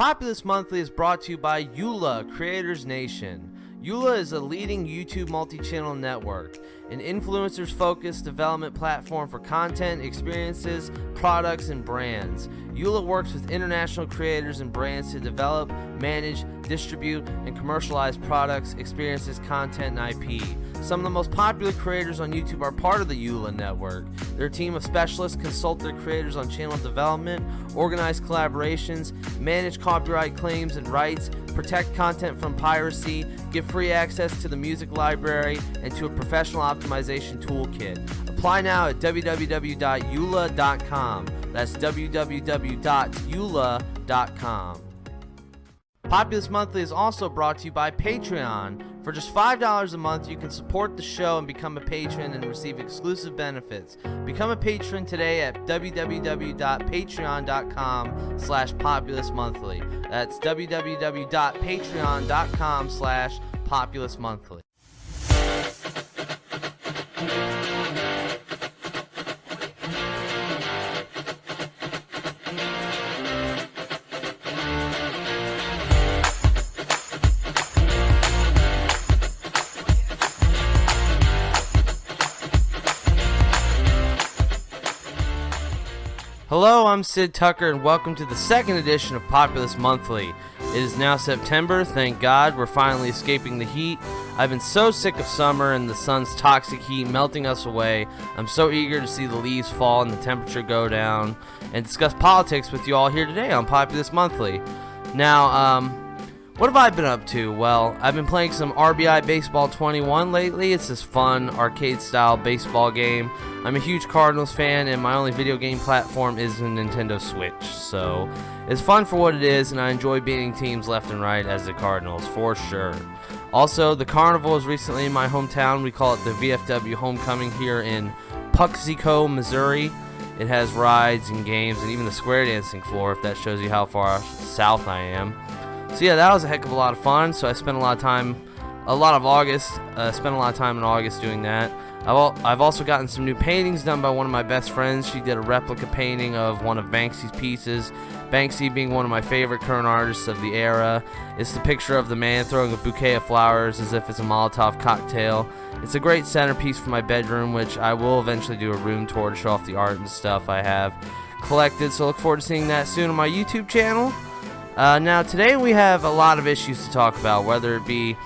Populist Monthly is brought to you by EULA Creators Nation. EULA is a leading YouTube multi-channel network, an influencers-focused development platform for content, experiences, products, and brands. EULA works with international creators and brands to develop, manage, distribute, and commercialize products, experiences, content, and IP. Some of the most popular creators on YouTube are part of the EULA network. Their team of specialists consult their creators on channel development, organize collaborations, manage copyright claims and rights, protect content from piracy, give free access to the music library, and to a professional optimization toolkit. Apply now at www.eula.com. That's www.eula.com. Populist Monthly is also brought to you by Patreon. For just $5 a month, you can support the show and become a patron and receive exclusive benefits. Become a patron today at www.patreon.com/populistmonthly. That's www.patreon.com/populistmonthly. Hello, I'm Sid Tucker, and welcome to the second edition of Populist Monthly. It is now September, thank God, we're finally escaping the heat. I've been so sick of summer and the sun's toxic heat melting us away. I'm so eager to see the leaves fall and the temperature go down, and discuss politics with you all here today on Populist Monthly. Now, what have I been up to? Well, I've been playing some RBI Baseball 21 lately. It's this fun arcade-style baseball game. I'm a huge Cardinals fan, and my only video game platform is the Nintendo Switch. So, it's fun for what it is, and I enjoy beating teams left and right as the Cardinals, for sure. Also, the carnival is recently in my hometown. We call it the VFW Homecoming here in Puxico, Missouri. It has rides and games, and even the square dancing floor, if that shows you how far south I am. So yeah, that was a heck of a lot of fun. So I spent a lot of time in August doing that. I've also gotten some new paintings done by one of my best friends. She did a replica painting of one of Banksy's pieces. Banksy being one of my favorite current artists of the era. It's the picture of the man throwing a bouquet of flowers as if it's a Molotov cocktail. It's a great centerpiece for my bedroom, which I will eventually do a room tour to show off the art and stuff I have collected. So look forward to seeing that soon on my YouTube channel. Now, today we have a lot of issues to talk about, whether it be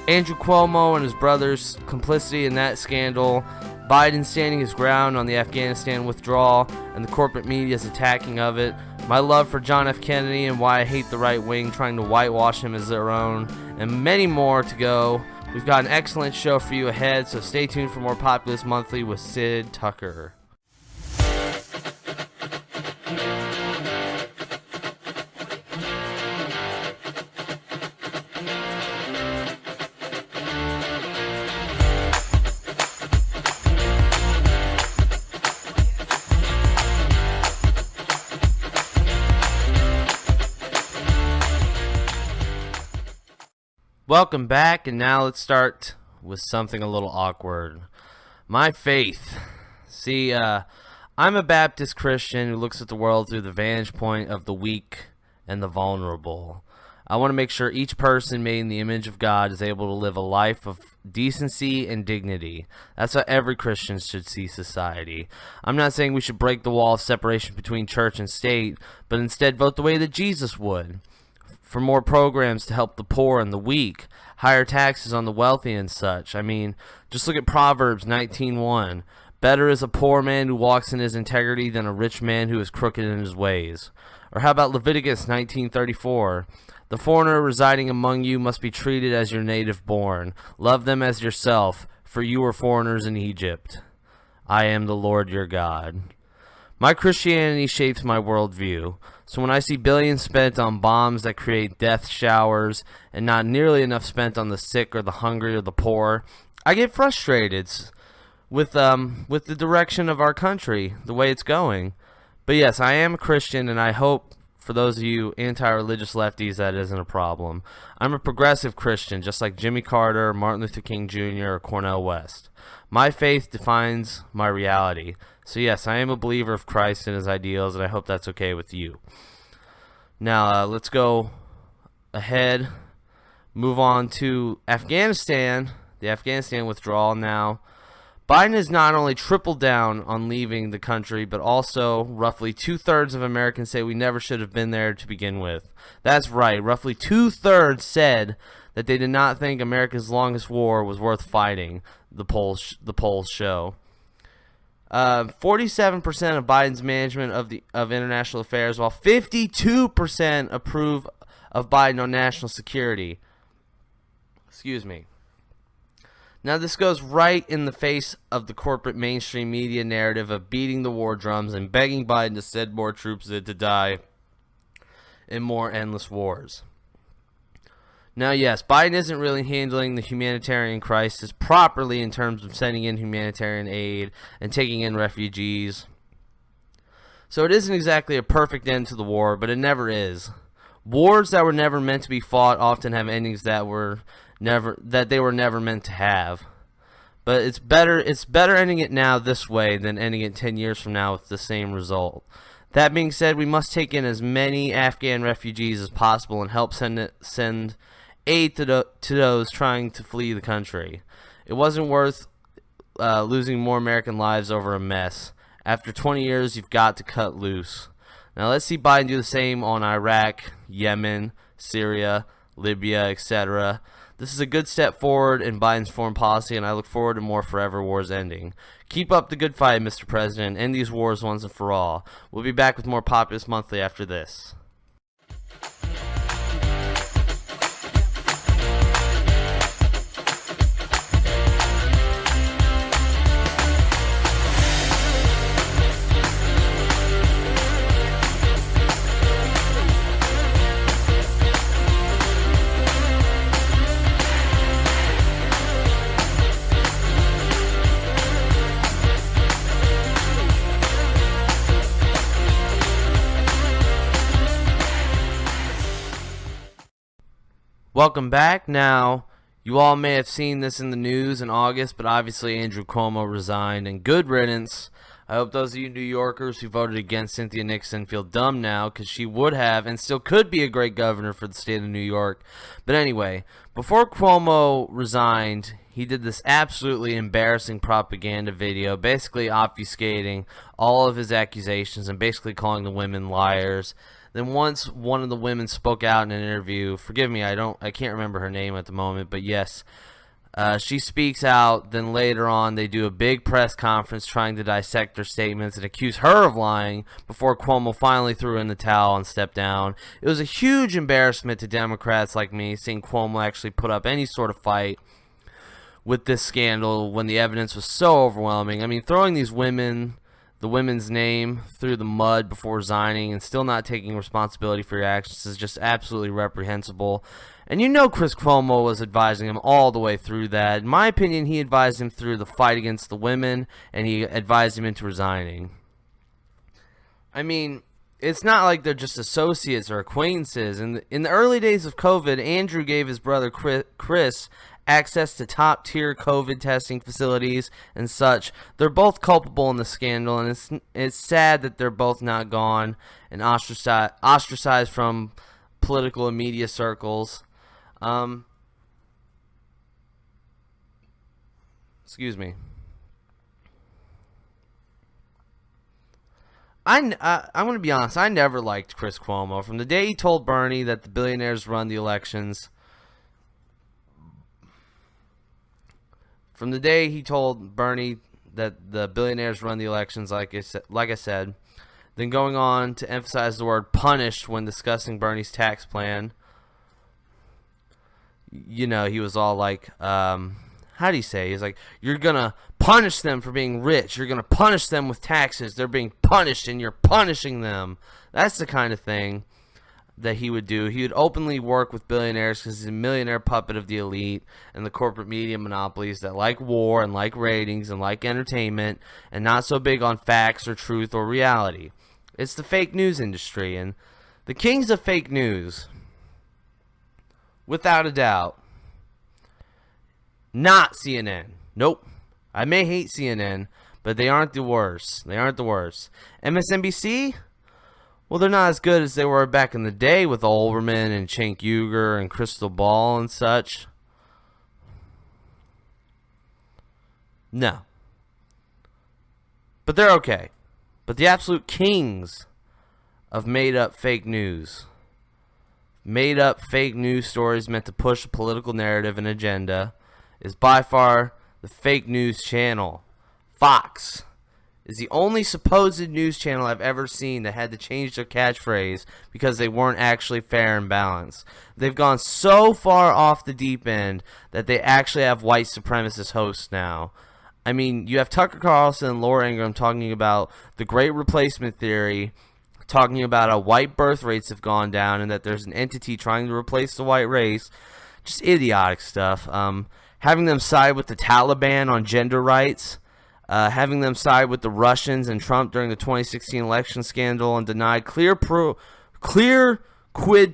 Andrew Cuomo and his brother's complicity in that scandal, Biden standing his ground on the Afghanistan withdrawal, and the corporate media's attacking of it, my love for John F. Kennedy and why I hate the right wing trying to whitewash him as their own, and many more to go. We've got an excellent show for you ahead, so stay tuned for more Populist Monthly with Sid Tucker. Welcome back, and now let's start with something a little awkward. My faith. See, I'm a Baptist Christian who looks at the world through the vantage point of the weak and the vulnerable. I want to make sure each person made in the image of God is able to live a life of decency and dignity. That's how every Christian should see society. I'm not saying we should break the wall of separation between church and state, but instead vote the way that Jesus would. For more programs to help the poor and the weak, higher taxes on the wealthy and such. I mean, just look at Proverbs 19:1. Better is a poor man who walks in his integrity than a rich man who is crooked in his ways. Or how about Leviticus 19:34? The foreigner residing among you must be treated as your native born. Love them as yourself, for you were foreigners in Egypt. I am the Lord your God. My Christianity shapes my worldview. So when I see billions spent on bombs that create death showers and not nearly enough spent on the sick or the hungry or the poor, I get frustrated with the direction of our country, the way it's going. But yes, I am a Christian, and I hope for those of you anti-religious lefties that isn't a problem. I'm a progressive Christian, just like Jimmy Carter, Martin Luther King Jr., or Cornel West. My faith defines my reality. So yes, I am a believer of Christ and his ideals, and I hope that's okay with you. Now, let's go ahead, move on to Afghanistan, the Afghanistan withdrawal. Now, Biden has not only tripled down on leaving the country, but also roughly 2/3 of Americans say we never should have been there to begin with. That's right, roughly 2/3 said that they did not think America's longest war was worth fighting, the polls show. 47% of Biden's management of international affairs, while 52% approve of Biden on national security. Excuse me. Now, this goes right in the face of the corporate mainstream media narrative of beating the war drums and begging Biden to send more troops in to die in more endless wars. Now, yes, Biden isn't really handling the humanitarian crisis properly in terms of sending in humanitarian aid and taking in refugees. So it isn't exactly a perfect end to the war, but it never is. Wars that were never meant to be fought often have endings that they were never meant to have. But it's better ending it now this way than ending it 10 years from now with the same result. That being said, we must take in as many Afghan refugees as possible and help send aid to those trying to flee the country. It wasn't worth losing more American lives over a mess. After 20 years, you've got to cut loose. Now let's see Biden do the same on Iraq, Yemen, Syria, Libya, etc. This is a good step forward in Biden's foreign policy, and I look forward to more forever wars ending. Keep up the good fight, Mr. President. End these wars once and for all. We'll be back with more Populist Monthly after this. Welcome back. Now, you all may have seen this in the news in August, but obviously Andrew Cuomo resigned, and good riddance. I hope those of you New Yorkers who voted against Cynthia Nixon feel dumb now, because she would have and still could be a great governor for the state of New York. But anyway, before Cuomo resigned, he did this absolutely embarrassing propaganda video, basically obfuscating all of his accusations and basically calling the women liars. Then once one of the women spoke out in an interview, forgive me, I can't remember her name at the moment, but yes, she speaks out. Then later on, they do a big press conference trying to dissect her statements and accuse her of lying before Cuomo finally threw in the towel and stepped down. It was a huge embarrassment to Democrats like me seeing Cuomo actually put up any sort of fight with this scandal when the evidence was so overwhelming. I mean, throwing the women's name through the mud before resigning and still not taking responsibility for your actions is just absolutely reprehensible. And you know Chris Cuomo was advising him all the way through that. In my opinion, he advised him through the fight against the women, and he advised him into resigning. I mean, it's not like they're just associates or acquaintances. In the early days of COVID, Andrew gave his brother Chris access to top-tier COVID testing facilities and such. They're both culpable in the scandal, and it's sad that they're both not gone and ostracized from political and media circles. Excuse me. I'm going to be honest. I never liked Chris Cuomo. From the day he told Bernie that the billionaires run the elections, like I said, then going on to emphasize the word punished when discussing Bernie's tax plan. You know, he was all like, how do you say? He's like, you're going to punish them for being rich. You're going to punish them with taxes. They're being punished and you're punishing them. That's the kind of thing that he would do. He would openly work with billionaires because he's a millionaire puppet of the elite and the corporate media monopolies that like war and like ratings and like entertainment and not so big on facts or truth or reality. It's the fake news industry, and the kings of fake news, without a doubt, not CNN. Nope. I may hate CNN, but they aren't the worst. MSNBC? Well, they're not as good as they were back in the day with Olbermann and Cenk Uygur and Crystal Ball and such. No. But they're okay. But the absolute kings of made-up fake news. Made-up fake news stories meant to push a political narrative and agenda is by far the fake news channel. Fox is the only supposed news channel I've ever seen that had to change their catchphrase because they weren't actually fair and balanced. They've gone so far off the deep end that they actually have white supremacist hosts now. I mean, you have Tucker Carlson and Laura Ingraham talking about the Great Replacement Theory, talking about how white birth rates have gone down and that there's an entity trying to replace the white race. Just idiotic stuff. Having them side with the Taliban on gender rights. Having them side with the Russians and Trump during the 2016 election scandal and denied clear quid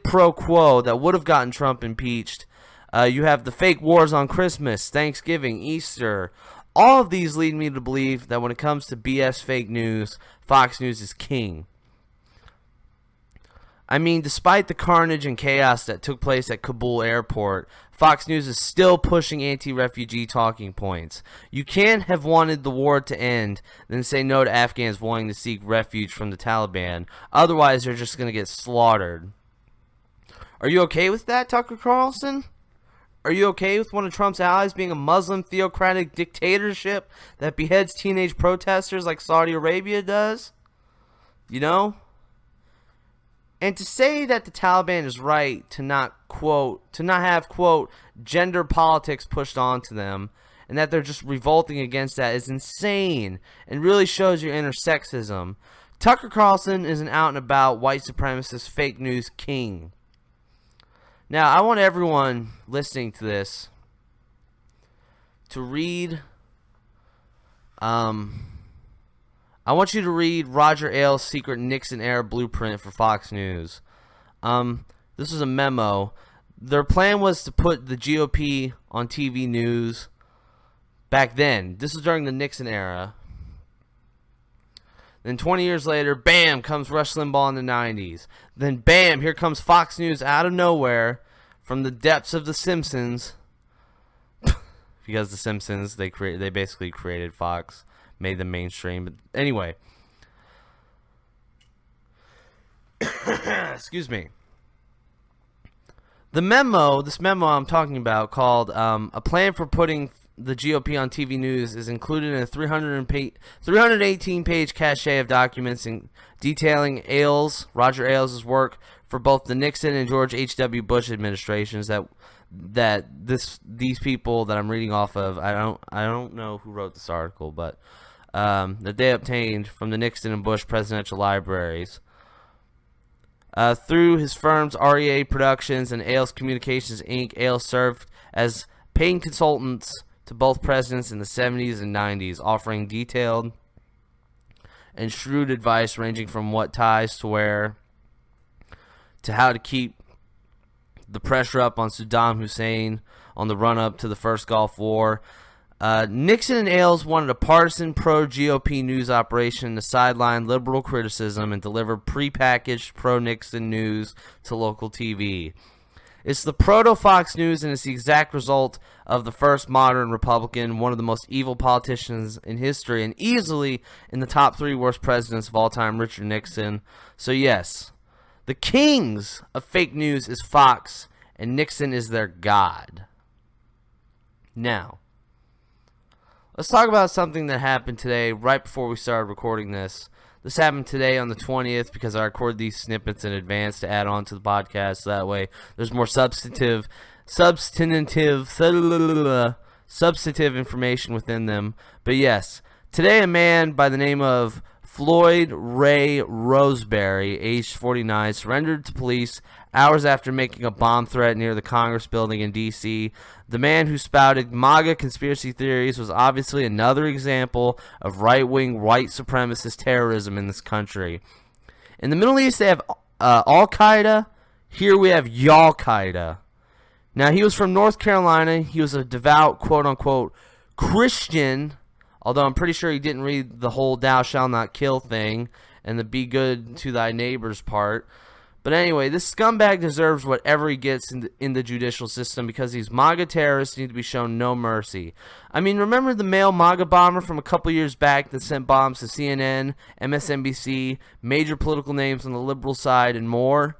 pro quo that would have gotten Trump impeached. You have the fake wars on Christmas, Thanksgiving, Easter. All of these lead me to believe that when it comes to BS fake news, Fox News is king. I mean, despite the carnage and chaos that took place at Kabul airport, Fox News is still pushing anti-refugee talking points. You can't have wanted the war to end, then say no to Afghans wanting to seek refuge from the Taliban. Otherwise, they're just going to get slaughtered. Are you okay with that, Tucker Carlson? Are you okay with one of Trump's allies being a Muslim theocratic dictatorship that beheads teenage protesters like Saudi Arabia does? You know? And to say that the Taliban is right to not have, quote, gender politics pushed onto them, and that they're just revolting against that is insane and really shows your inner sexism. Tucker Carlson is an out and about white supremacist fake news king. Now, I want everyone listening to this to read, I want you to read Roger Ailes' secret Nixon-era blueprint for Fox News. This was a memo. Their plan was to put the GOP on TV news back then. This was during the Nixon era. Then 20 years later, bam, comes Rush Limbaugh in the 90s. Then bam, here comes Fox News out of nowhere from the depths of The Simpsons. Because The Simpsons, they basically created Fox. Made them mainstream. But anyway. Excuse me. This memo I'm talking about called A Plan for Putting the GOP on TV News is included in a 318-page cache of documents detailing Roger Ailes' work for both the Nixon and George H.W. Bush administrations that these people that I'm reading off of, I don't know who wrote this article, but that they obtained from the Nixon and Bush presidential libraries. Through his firms REA Productions and Ailes Communications Inc., Ailes served as paying consultants to both presidents in the 70s and 90s, offering detailed and shrewd advice ranging from what ties to wear to how to keep the pressure up on Saddam Hussein on the run-up to the first Gulf War. Nixon and Ailes wanted a partisan pro-GOP news operation to sideline liberal criticism and deliver prepackaged pro-Nixon news to local TV. It's the proto-Fox News, and it's the exact result of the first modern Republican, one of the most evil politicians in history, and easily in the top 3 worst presidents of all time, Richard Nixon. So yes, the kings of fake news is Fox, and Nixon is their god. Now, let's talk about something that happened today right before we started recording this. This happened today on the 20th because I record these snippets in advance to add on to the podcast. So that way there's more substantive information within them. But yes, today a man by the name of Floyd Ray Roseberry, aged 49, surrendered to police hours after making a bomb threat near the Congress building in D.C. The man who spouted MAGA conspiracy theories was obviously another example of right-wing white supremacist terrorism in this country. In the Middle East, they have Al-Qaeda. Here we have Y'all-Qaeda. Now, he was from North Carolina. He was a devout, quote-unquote, Christian, although I'm pretty sure he didn't read the whole thou shalt not kill thing. and the be good to thy neighbor's part. But anyway, this scumbag deserves whatever he gets in the judicial system because these MAGA terrorists need to be shown no mercy. I mean, remember the male MAGA bomber from a couple years back that sent bombs to CNN, MSNBC, major political names on the liberal side, and more?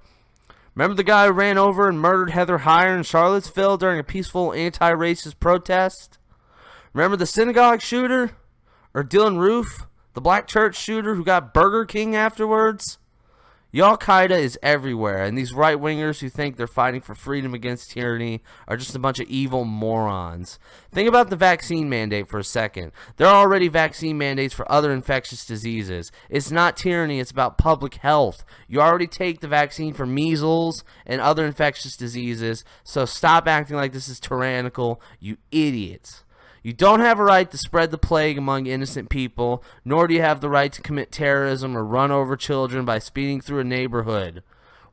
Remember the guy who ran over and murdered Heather Heyer in Charlottesville during a peaceful anti-racist protest? Remember the synagogue shooter? Or Dylan Roof, the black church shooter who got Burger King afterwards? Al-Qaeda is everywhere, and these right-wingers who think they're fighting for freedom against tyranny are just a bunch of evil morons. Think about the vaccine mandate for a second. There are already vaccine mandates for other infectious diseases. It's not tyranny, it's about public health. You already take the vaccine for measles and other infectious diseases, so stop acting like this is tyrannical, you idiots. You don't have a right to spread the plague among innocent people, nor do you have the right to commit terrorism or run over children by speeding through a neighborhood.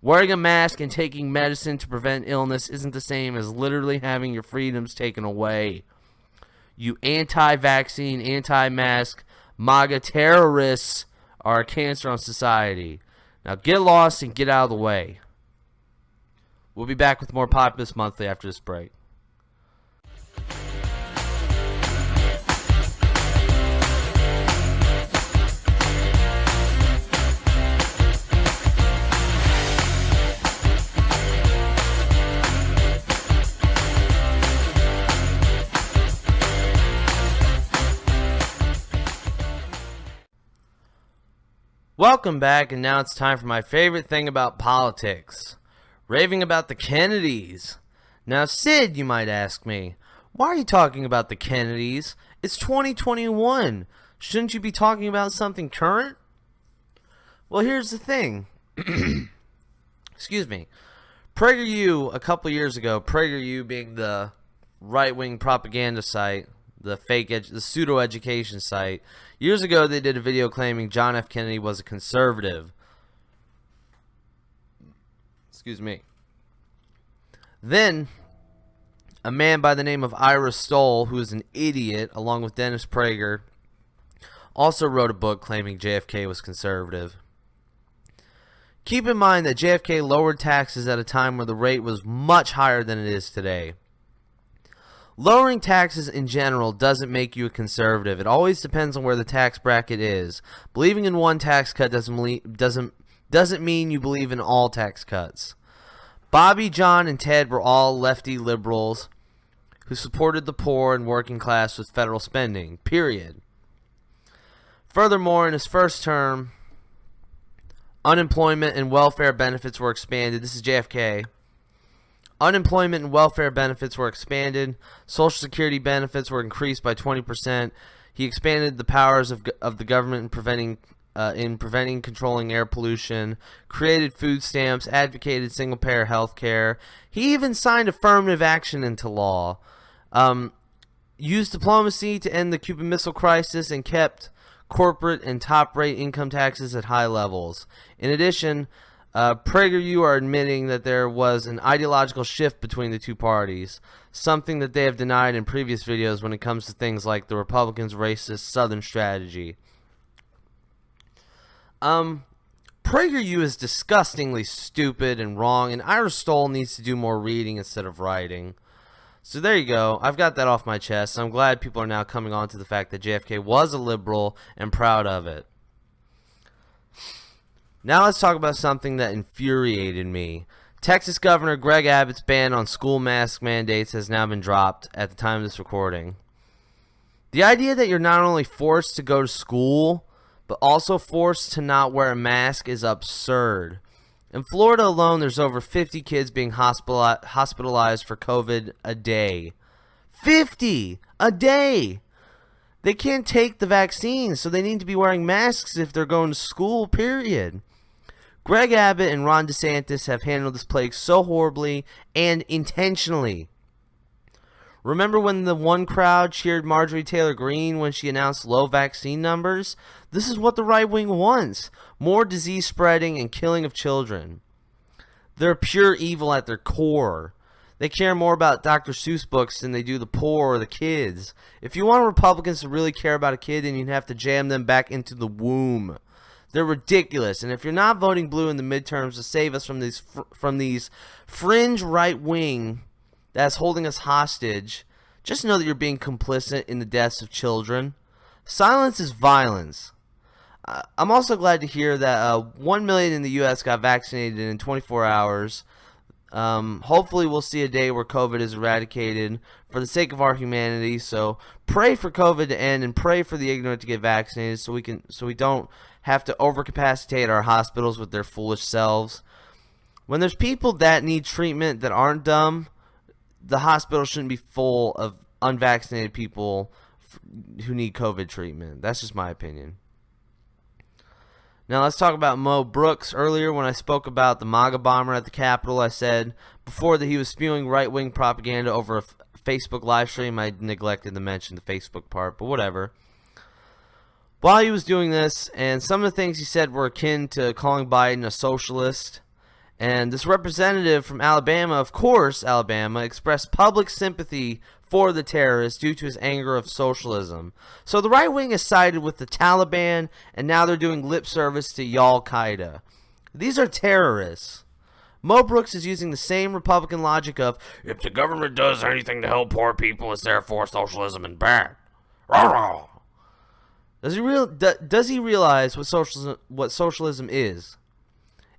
Wearing a mask and taking medicine to prevent illness isn't the same as literally having your freedoms taken away. You anti-vaccine, anti-mask, MAGA terrorists are a cancer on society. Now get lost and get out of the way. We'll be back with more Populist Monthly after this break. Welcome back, and now it's time for my favorite thing about politics. Raving about the Kennedys. Now, Sid, you might ask me, why are you talking about the Kennedys? It's 2021. Shouldn't you be talking about something current? Well, here's the thing. Excuse me. PragerU, a couple years ago, PragerU being the right-wing propaganda site, the pseudo-education site. Years ago, they did a video claiming John F. Kennedy was a conservative. Excuse me. Then, a man by the name of Ira Stoll, who is an idiot, along with Dennis Prager, also wrote a book claiming JFK was conservative. Keep in mind that JFK lowered taxes at a time where the rate was much higher than it is today. Lowering taxes in general doesn't make you a conservative. It always depends on where the tax bracket is. Believing in one tax cut doesn't mean you believe in all tax cuts. Bobby, John, and Ted were all lefty liberals who supported the poor and working class with federal spending, period. Furthermore, in his first term, unemployment and welfare benefits were expanded. This is JFK. Unemployment and welfare benefits were expanded. Social Security benefits were increased by 20%. He expanded the powers of the government in preventing, controlling air pollution, created food stamps, advocated single-payer health care. He even signed affirmative action into law, used diplomacy to end the Cuban Missile Crisis, and kept corporate and top-rate income taxes at high levels. In addition, PragerU are admitting that there was an ideological shift between the two parties, something that they have denied in previous videos when it comes to things like the Republicans' racist Southern strategy. PragerU is disgustingly stupid and wrong, and Ira Stoll needs to do more reading instead of writing. So there you go. I've got that off my chest. I'm glad people are now coming on to the fact that JFK was a liberal and proud of it. Now let's talk about something that infuriated me. Texas Governor Greg Abbott's ban on school mask mandates has now been dropped at the time of this recording. The idea that you're not only forced to go to school, but also forced to not wear a mask is absurd. In Florida alone, there's over 50 kids being hospitalized for COVID a day. 50 a day! They can't take the vaccine, so they need to be wearing masks if they're going to school, period. Greg Abbott and Ron DeSantis have handled this plague so horribly and intentionally. Remember when the one crowd cheered Marjorie Taylor Greene when she announced low vaccine numbers? This is what the right wing wants. More disease spreading and killing of children. They're pure evil at their core. They care more about Dr. Seuss books than they do the poor or the kids. If you want Republicans to really care about a kid, then you'd have to jam them back into the womb. They're ridiculous. And if you're not voting blue in the midterms to save us from these fringe right wing that's holding us hostage, just know that you're being complicit in the deaths of children. Silence is violence. I'm also glad to hear that 1 million in the U.S. got vaccinated in 24 hours. Hopefully we'll see a day where COVID is eradicated for the sake of our humanity. So pray for COVID to end and pray for the ignorant to get vaccinated so we don't have to overcapacitate our hospitals with their foolish selves. When there's people that need treatment that aren't dumb, the hospital shouldn't be full of unvaccinated people who need COVID treatment. That's just my opinion. Now let's talk about Mo Brooks. Earlier when I spoke about the MAGA bomber at the Capitol, I said before that he was spewing right-wing propaganda over a Facebook live stream. I neglected to mention the Facebook part, but whatever. While he was doing this, and some of the things he said were akin to calling Biden a socialist, and this representative from Alabama, of course Alabama, expressed public sympathy for the terrorists due to his anger of socialism. So the right wing has sided with the Taliban, and now they're doing lip service to Al-Qaeda. These are terrorists. Mo Brooks is using the same Republican logic of, if the government does anything to help poor people, it's therefore socialism and bad. Rah-rah. Does he realize what socialism is?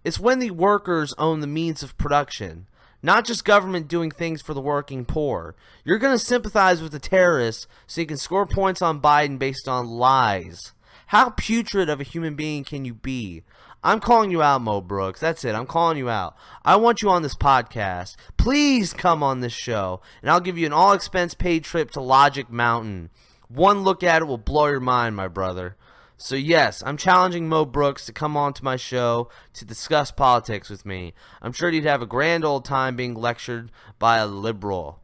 It's when the workers own the means of production, not just government doing things for the working poor. You're going to sympathize with the terrorists so you can score points on Biden based on lies. How putrid of a human being can you be? I'm calling you out, Mo Brooks. That's it. I'm calling you out. I want you on this podcast. Please come on this show, and I'll give you an all-expense paid trip to Logic Mountain. One look at it will blow your mind, my brother. So yes, I'm challenging Mo Brooks to come on to my show to discuss politics with me. I'm sure he'd have a grand old time being lectured by a liberal.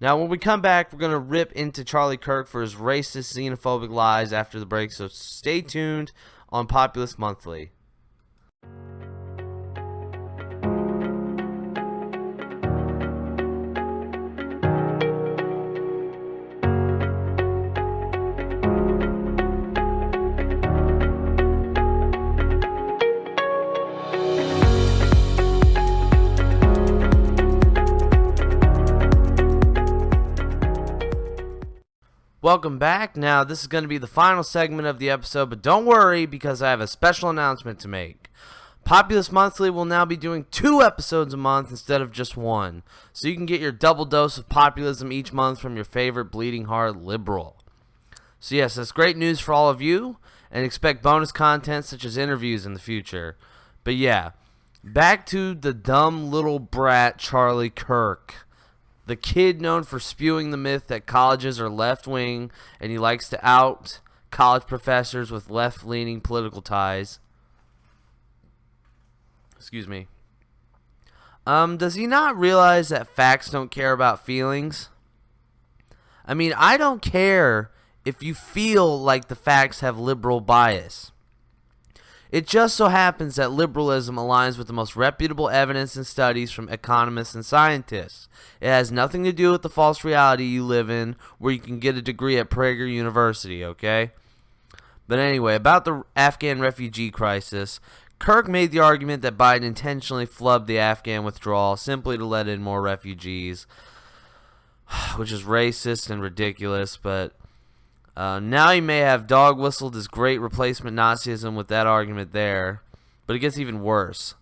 Now when we come back, we're going to rip into Charlie Kirk for his racist, xenophobic lies after the break, so stay tuned on Populist Monthly. Welcome back. Now, this is going to be the final segment of the episode, but don't worry because I have a special announcement to make. Populist Monthly will now be doing 2 episodes a month instead of just 1, so you can get your double dose of populism each month from your favorite bleeding heart liberal. So yes, that's great news for all of you, and expect bonus content such as interviews in the future. But yeah, back to the dumb little brat Charlie Kirk. The kid known for spewing the myth that colleges are left-wing, and he likes to out college professors with left-leaning political ties. Excuse me. Does he not realize that facts don't care about feelings? I mean, I don't care if you feel like the facts have liberal bias. It just so happens that liberalism aligns with the most reputable evidence and studies from economists and scientists. It has nothing to do with the false reality you live in where you can get a degree at Prager University, okay? But anyway, about the Afghan refugee crisis, Kirk made the argument that Biden intentionally flubbed the Afghan withdrawal simply to let in more refugees, which is racist and ridiculous, but now he may have dog-whistled his great replacement Nazism with that argument there, but it gets even worse.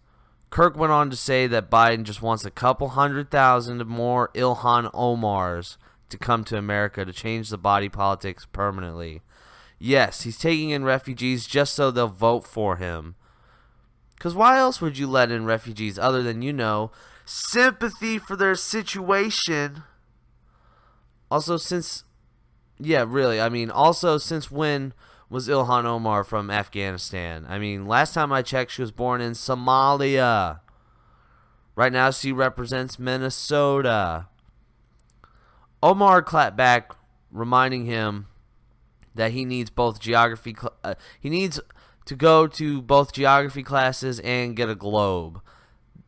Kirk went on to say that Biden just wants a couple 100,000 more Ilhan Omars to come to America to change the body politics permanently. Yes, he's taking in refugees just so they'll vote for him. Because why else would you let in refugees other than, sympathy for their situation? Also, since when was Ilhan Omar from Afghanistan? I mean, last time I checked, she was born in Somalia. Right now, she represents Minnesota. Omar clapped back, reminding him that he needs both geography. He needs to go to both geography classes and get a globe.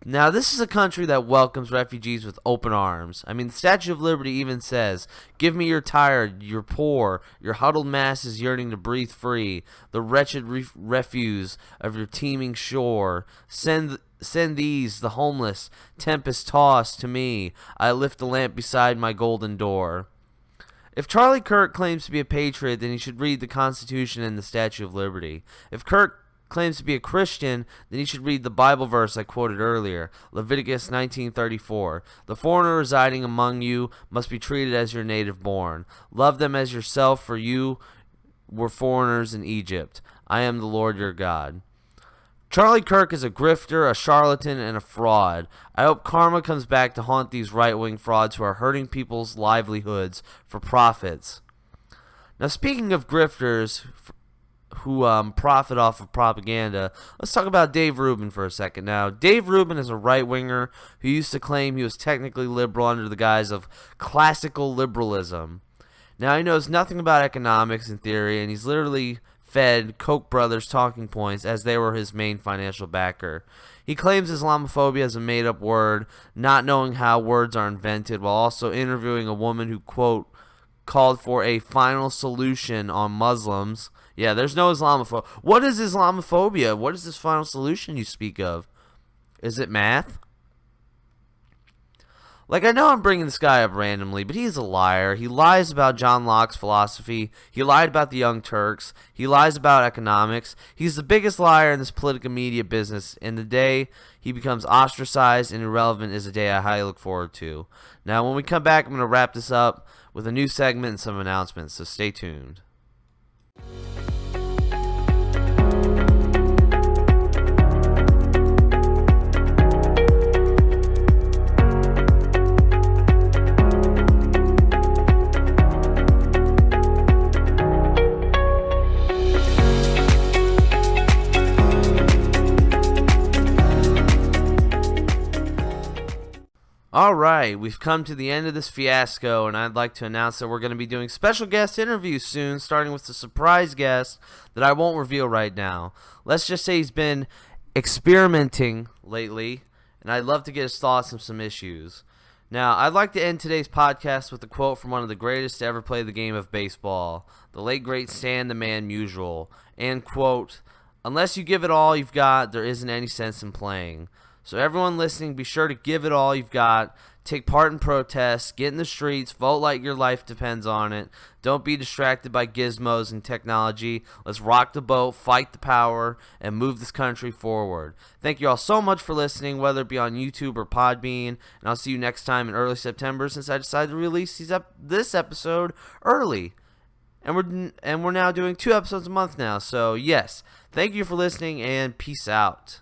Now, this is a country that welcomes refugees with open arms. I mean, the Statue of Liberty even says, "Give me your tired, your poor, your huddled masses yearning to breathe free, the wretched refuse of your teeming shore. Send these, the homeless, tempest-tossed, to me. I lift the lamp beside my golden door." If Charlie Kirk claims to be a patriot, then he should read the Constitution and the Statue of Liberty. If Kirk claims to be a Christian, then he should read the Bible verse I quoted earlier, Leviticus 19:34. "The foreigner residing among you must be treated as your native born. Love them as yourself, for you were foreigners in Egypt. I am the Lord your God." Charlie Kirk is a grifter, a charlatan, and a fraud. I hope karma comes back to haunt these right-wing frauds who are hurting people's livelihoods for profits. Now, speaking of grifters who profit off of propaganda, let's talk about Dave Rubin for a second. Now, Dave Rubin is a right-winger who used to claim he was technically liberal under the guise of classical liberalism. Now, he knows nothing about economics in theory, and he's literally fed Koch brothers talking points as they were his main financial backer. He claims Islamophobia is a made-up word, not knowing how words are invented, while also interviewing a woman who, quote, called for a final solution on Muslims. Yeah, there's no Islamophobia. What is Islamophobia? What is this final solution you speak of? Is it math? Like, I know I'm bringing this guy up randomly, but he's a liar. He lies about John Locke's philosophy. He lied about the Young Turks. He lies about economics. He's the biggest liar in this political media business, and the day he becomes ostracized and irrelevant is a day I highly look forward to. Now, when we come back, I'm going to wrap this up with a new segment and some announcements, so stay tuned. Alright, we've come to the end of this fiasco, and I'd like to announce that we're going to be doing special guest interviews soon, starting with the surprise guest that I won't reveal right now. Let's just say he's been experimenting lately, and I'd love to get his thoughts on some issues. Now, I'd like to end today's podcast with a quote from one of the greatest to ever play the game of baseball, the late great Stan the Man Musial, and quote, "Unless you give it all you've got, there isn't any sense in playing." So everyone listening, be sure to give it all you've got. Take part in protests. Get in the streets. Vote like your life depends on it. Don't be distracted by gizmos and technology. Let's rock the boat, fight the power, and move this country forward. Thank you all so much for listening, whether it be on YouTube or Podbean. And I'll see you next time in early September, since I decided to release this episode early. And we're now doing 2 episodes a month now. So yes, thank you for listening, and peace out.